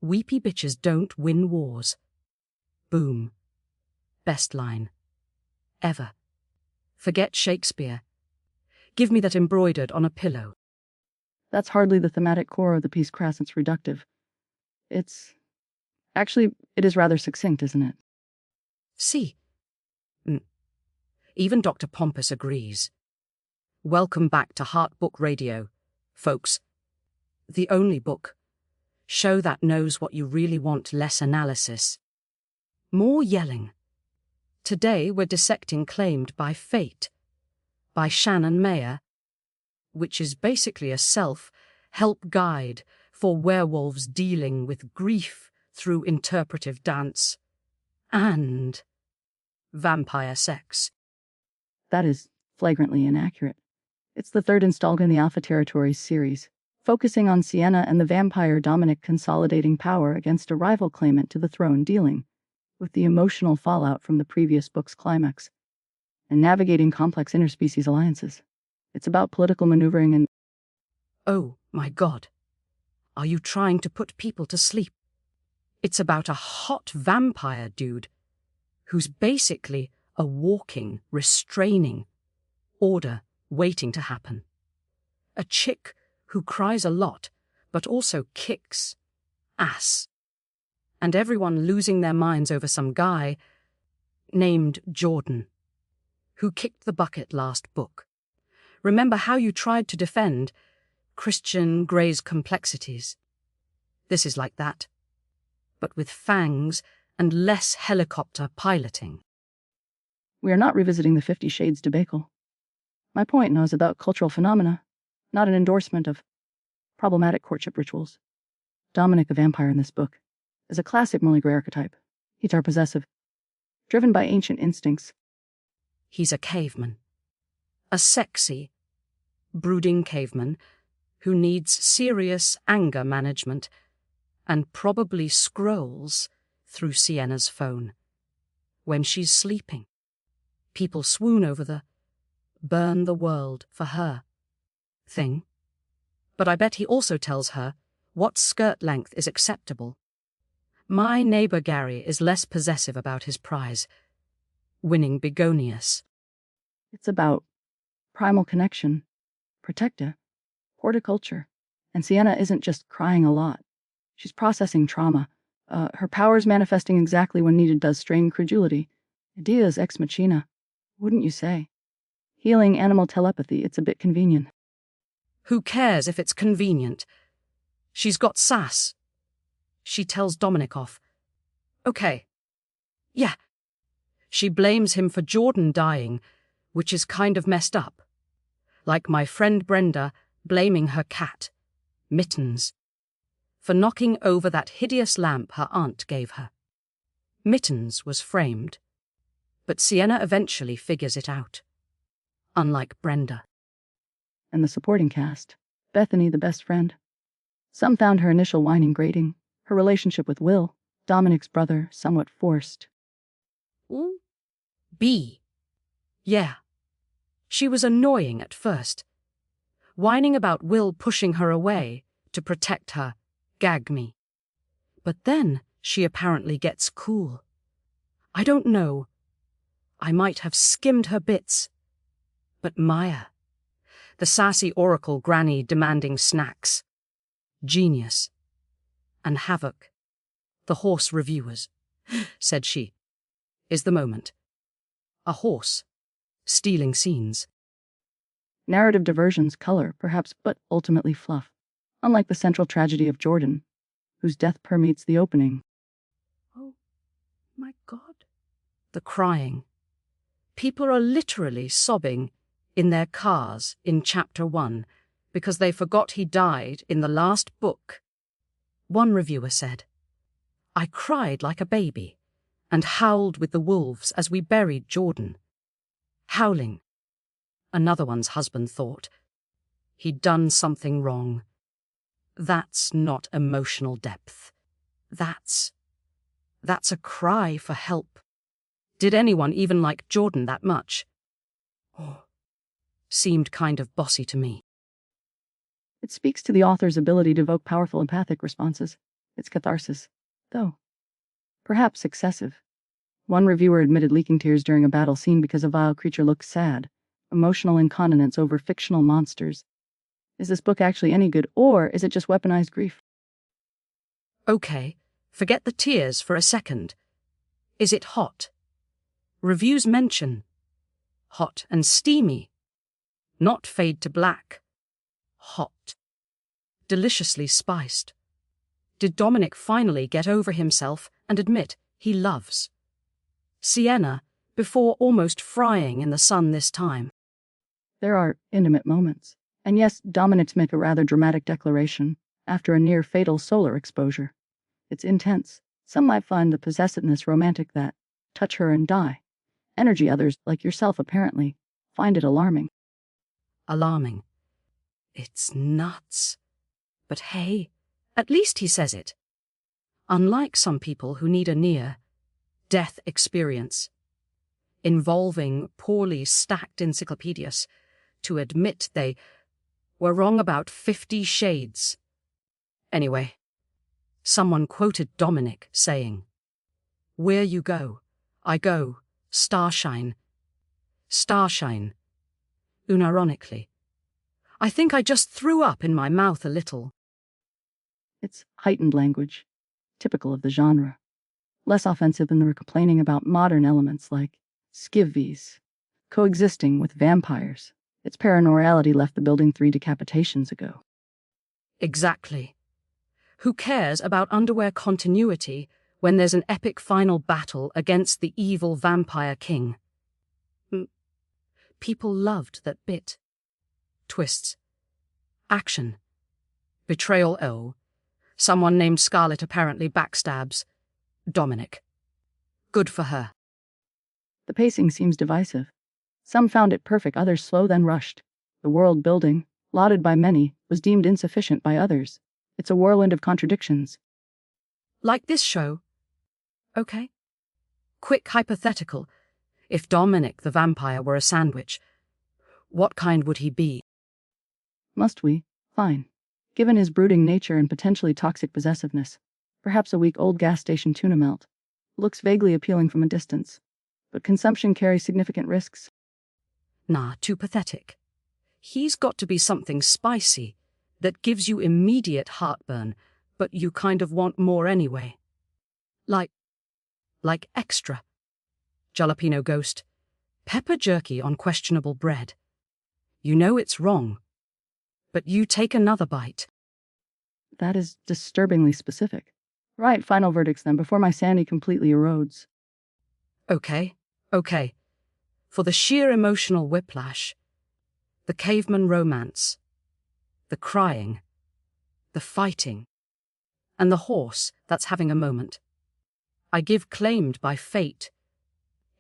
Weepy bitches don't win wars. Boom. Best line. Ever. Forget Shakespeare. Give me that embroidered on a pillow. That's hardly the thematic core of the piece. Crassant's reductive. It is rather succinct, isn't it? See. Even Dr. Pompous agrees. Welcome back to Heart Book Radio, folks. The only book. Show that knows what you really want, less analysis. More yelling. Today we're dissecting Claimed by Fate, by Shannon Mayer, which is basically a self-help guide for werewolves dealing with grief through interpretive dance and vampire sex. That is flagrantly inaccurate. It's the third installment in the Alpha Territories series, focusing on Sienna and the vampire Dominic consolidating power against a rival claimant to the throne, dealing with the emotional fallout from the previous book's climax, and navigating complex interspecies alliances. It's about political maneuvering and... Oh, my God. Are you trying to put people to sleep? It's about a hot vampire dude who's basically a walking, restraining order waiting to happen. A chick who cries a lot, but also kicks ass. And everyone losing their minds over some guy named Jordan, who kicked the bucket last book. Remember how you tried to defend Christian Grey's complexities? This is like that, but with fangs and less helicopter piloting. We are not revisiting the 50 Shades debacle. My point now is about cultural phenomena, not an endorsement of problematic courtship rituals. Dominic the vampire in this book is a classic Molly Gray archetype. He's possessive, driven by ancient instincts. He's a caveman. A sexy, brooding caveman who needs serious anger management and probably scrolls through Sienna's phone. When she's sleeping, people swoon over the burn the world for her thing. But I bet he also tells her what skirt length is acceptable. My neighbor Gary is less possessive about his prize, winning Begonius. It's about primal connection, protecta, horticulture, and Sienna isn't just crying a lot. She's processing trauma. Her powers manifesting exactly when needed does strain credulity. Ideas ex machina, wouldn't you say? Healing animal telepathy, it's a bit convenient. Who cares if it's convenient? She's got sass. She tells Dominic off. Okay. Yeah. She blames him for Jordan dying, which is kind of messed up. Like my friend Brenda blaming her cat, Mittens, for knocking over that hideous lamp her aunt gave her. Mittens was framed, but Sienna eventually figures it out. Unlike Brenda. And the supporting cast, Bethany the best friend. Some found her initial whining grating, her relationship with Will, Dominic's brother, somewhat forced. B. Yeah. She was annoying at first, whining about Will pushing her away to protect her, gag me. But then she apparently gets cool. I don't know. I might have skimmed her bits. But Maya, the sassy oracle granny demanding snacks, genius, and Havoc, the horse reviewers, said she, is the moment. A horse, stealing scenes. Narrative diversions, color, perhaps, but ultimately fluff. Unlike the central tragedy of Jordan, whose death permeates the opening. Oh, my God. The crying. People are literally sobbing in their cars in Chapter 1 because they forgot he died in the last book. One reviewer said, I cried like a baby and howled with the wolves as we buried Jordan. Howling. Another one's husband thought. He'd done something wrong. That's not emotional depth. That's a cry for help. Did anyone even like Jordan that much? Oh, seemed kind of bossy to me. It speaks to the author's ability to evoke powerful empathic responses, It's catharsis, though perhaps excessive. One reviewer admitted leaking tears during a battle scene because a vile creature looked sad. Emotional incontinence over fictional monsters. Is this book actually any good, or is it just weaponized grief? Okay, forget the tears for a second. Is it hot? Reviews mention hot and steamy, not fade to black. Hot. Deliciously spiced. Did Dominic finally get over himself and admit he loves Sienna before almost frying in the sun this time? There are intimate moments. And yes, Dominic's make a rather dramatic declaration after a near-fatal solar exposure. It's intense. Some might find the possessiveness romantic that touch her and die. Energy others, like yourself apparently, find it alarming. Alarming. It's nuts. But hey, at least he says it. Unlike some people who need a near-death experience, involving poorly stacked encyclopedias, to admit they were wrong about 50 shades. Anyway, someone quoted Dominic saying, "Where you go, I go, starshine." Starshine. Unironically. I think I just threw up in my mouth a little. It's heightened language, typical of the genre. Less offensive than they were complaining about modern elements like skivvies, coexisting with vampires. Its paranormality left the building 3 decapitations ago. Exactly. Who cares about underwear continuity when there's an epic final battle against the evil vampire king? People loved that bit. Twists. Action. Betrayal. Oh. Someone named Scarlet apparently backstabs Dominic. Good for her. The pacing seems divisive. Some found it perfect, others slow then rushed. The world building, lauded by many, was deemed insufficient by others. It's a whirlwind of contradictions. Like this show. Okay. Quick hypothetical. If Dominic the vampire were a sandwich, what kind would he be? Must we? Fine. Given his brooding nature and potentially toxic possessiveness, perhaps a week-old gas station tuna melt. Looks vaguely appealing from a distance. But consumption carries significant risks. Nah, too pathetic. He's got to be something spicy that gives you immediate heartburn, but you kind of want more anyway. Like extra. Jalapeno ghost. Pepper jerky on questionable bread. You know it's wrong, but you take another bite. That is disturbingly specific. Right, final verdicts then, before my sanity completely erodes. Okay. For the sheer emotional whiplash, the caveman romance, the crying, the fighting, and the horse that's having a moment, I give Claimed by Fate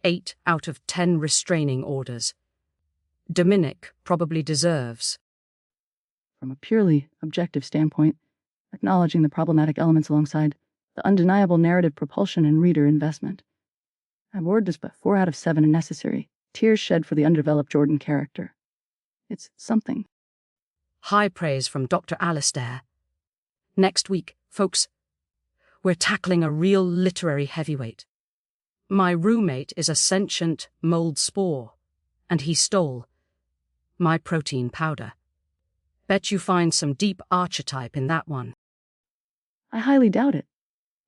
8 out of 10 restraining orders. Dominic probably deserves. From a purely objective standpoint, acknowledging the problematic elements alongside the undeniable narrative propulsion and reader investment, I award this but 4 out of 7 unnecessary. Tears shed for the undeveloped Jordan character. It's something. High praise from Dr. Alistair. Next week, folks, we're tackling a real literary heavyweight. My roommate is a sentient mold spore, and he stole my protein powder. Bet you find some deep archetype in that one. I highly doubt it.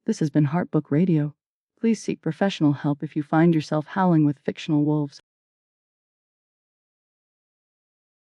This has been Heartbook Radio. Please seek professional help if you find yourself howling with fictional wolves.